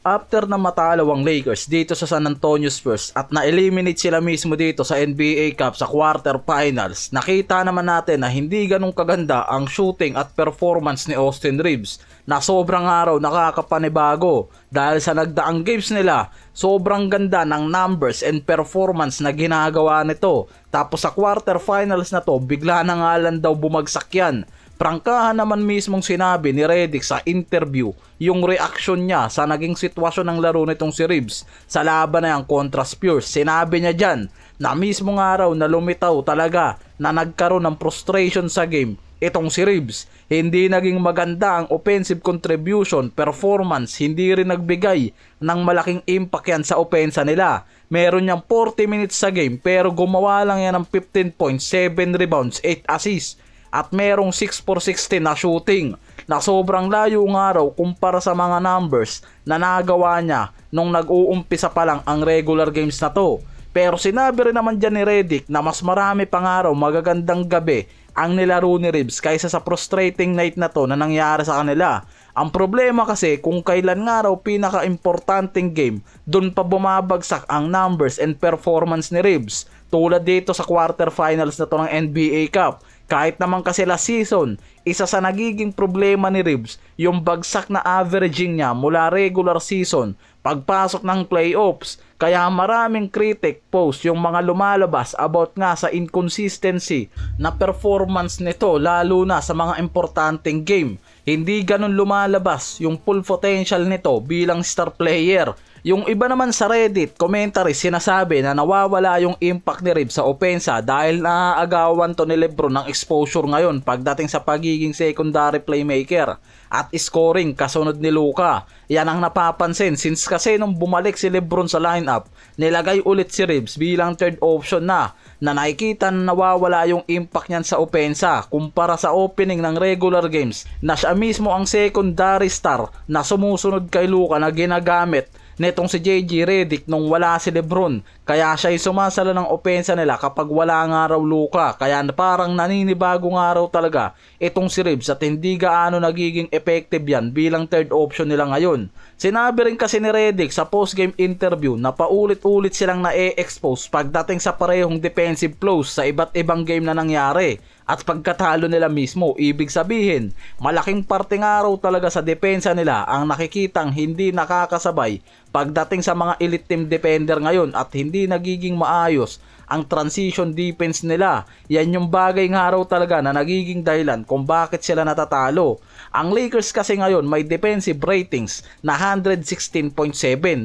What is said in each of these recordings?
After na matalo ang Lakers dito sa San Antonio Spurs at na-eliminate sila mismo dito sa NBA Cup sa quarterfinals, nakita naman natin na hindi ganun kaganda ang shooting at performance ni Austin Reeves na sobrang araw nakakapanibago dahil sa nagdaang games nila, sobrang ganda ng numbers and performance na ginagawa nito. Tapos sa quarterfinals na to, bigla na nga lang daw bumagsak yan. Prangkahan naman mismong sinabi ni Redick sa interview yung reaction niya sa naging sitwasyon ng laro nitong si Reeves sa laban na yan kontra Spurs. Sinabi niya dyan na mismong araw na lumitaw talaga na nagkaroon ng frustration sa game itong si Reeves. Hindi naging maganda ang offensive contribution, performance, hindi rin nagbigay ng malaking impact yan sa opensa nila. Meron niyang 40 minutes sa game pero gumawa lang yan ng 15 points, 7 rebounds, 8 assists. At merong 6 for 16 na shooting na sobrang layo ng araw kumpara sa mga numbers na nagawa niya nung nag-uumpisa pa lang ang regular games na to. Pero sinabi rin naman dyan ni Redick na mas marami pang araw magagandang gabi ang nilaro ni Reeves kaysa sa frustrating night na to na nangyari sa kanila. Ang problema kasi kung kailan nga raw pinaka-importanting game, dun pa bumabagsak ang numbers and performance ni Reeves. Tulad dito sa quarterfinals na to ng NBA Cup. Kahit naman kasi last season, isa sa nagiging problema ni Reeves yung bagsak na averaging niya mula regular season pagpasok ng playoffs. Kaya maraming critic post yung mga lumalabas about nga sa inconsistency na performance nito lalo na sa mga importanteng game. Hindi ganun lumalabas yung full potential nito bilang star player. Yung iba naman sa Reddit commentary sinasabi na nawawala yung impact ni Reeves sa opensa dahil naaagawan to ni Lebron ng exposure ngayon pagdating sa pagiging secondary playmaker at scoring kasunod ni Luka. Yan ang napapansin since kasi nung bumalik si Lebron sa lineup, nilagay ulit si Reeves bilang third option na nakikita na nawawala yung impact niyan sa opensa kumpara sa opening ng regular games na siya mismo ang secondary star na sumusunod kay Luka na ginagamit netong si JJ Redick nung wala si Lebron. Kaya siya ay sumasala ng opensa nila kapag wala nga raw Luka. Kaya parang naninibago nga raw talaga itong si Reeves at hindi gaano nagiging effective yan bilang third option nila ngayon. Sinabi rin kasi ni Redick sa post-game interview na paulit-ulit silang na-expose pagdating sa parehong defensive flows sa iba't ibang game na nangyari. At pagkatalo nila mismo, ibig sabihin, malaking parte nga raw talaga sa depensa nila ang nakikitang hindi nakakasabay pagdating sa mga elite team defender ngayon at hindi nagiging maayos ang transition defense nila. Yan yung bagay nga raw talaga na nagiging dahilan kung bakit sila natatalo. Ang Lakers kasi ngayon may defensive ratings na 116.7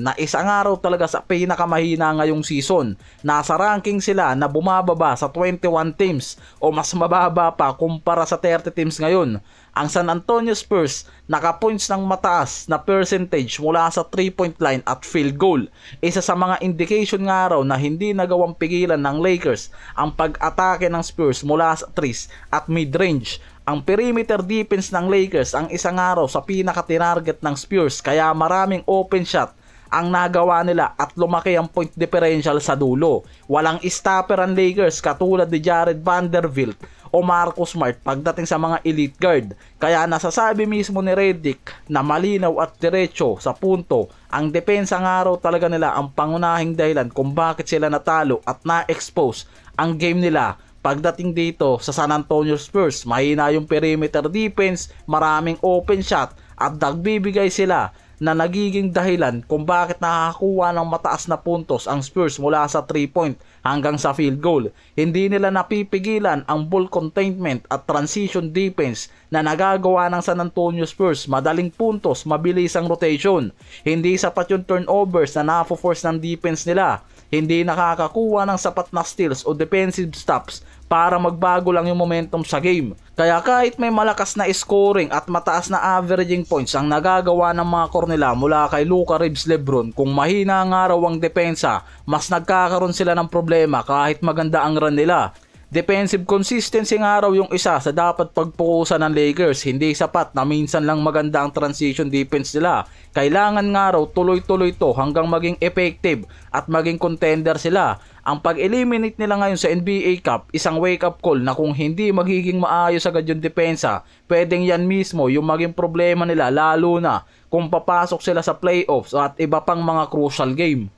na isa nga raw talaga sa pinakamahina ngayong season. Nasa ranking sila na bumababa sa 21 teams o mas mababa pa kumpara sa 30 teams ngayon. Ang San Antonio Spurs naka-points ng mataas na percentage mula sa 3-point line at field goal. Isa sa mga indication nga raw na hindi nagawang pigilan ng Lakers ang pag-atake ng Spurs mula sa threes at mid-range. Ang perimeter defense ng Lakers ang isang araw sa pinaka-tinarget ng Spurs kaya maraming open shot ang nagawa nila at lumaki ang point differential sa dulo. Walang stopper ang Lakers katulad ni Jared Vanderbilt o Marcus Smart pagdating sa mga elite guard. Kaya nasasabi mismo ni Redick na malinaw at diretso sa punto ang depensa ng araw talaga nila ang pangunahing dahilan kung bakit sila natalo at na-expose ang game nila. Pagdating dito sa San Antonio Spurs, mahina yung perimeter defense, maraming open shot at nagbibigay sila na nagiging dahilan kung bakit nakakakuha ng mataas na puntos ang Spurs mula sa 3-point hanggang sa field goal. Hindi nila napipigilan ang ball containment at transition defense na nagagawa ng San Antonio Spurs. Madaling puntos, mabilis ang rotation. Hindi sapat yung turnovers na na-force ng defense nila. Hindi nakakakuha ng sapat na steals o defensive stops para magbago lang yung momentum sa game. Kaya kahit may malakas na scoring at mataas na averaging points ang nagagawa ng mga core nila mula kay Luka, Reeves, Lebron, kung mahina nga raw ang depensa, mas nagkakaroon sila ng problema kahit maganda ang run nila. Defensive consistency nga raw yung isa sa dapat pagpukusan ng Lakers. Hindi sapat na minsan lang maganda ang transition defense nila. Kailangan nga raw tuloy-tuloy to hanggang maging effective at maging contender sila. Ang pag-eliminate nila ngayon sa NBA Cup, isang wake-up call na kung hindi magiging maayos agad yung depensa, pwedeng yan mismo yung maging problema nila lalo na kung papasok sila sa playoffs at iba pang mga crucial game.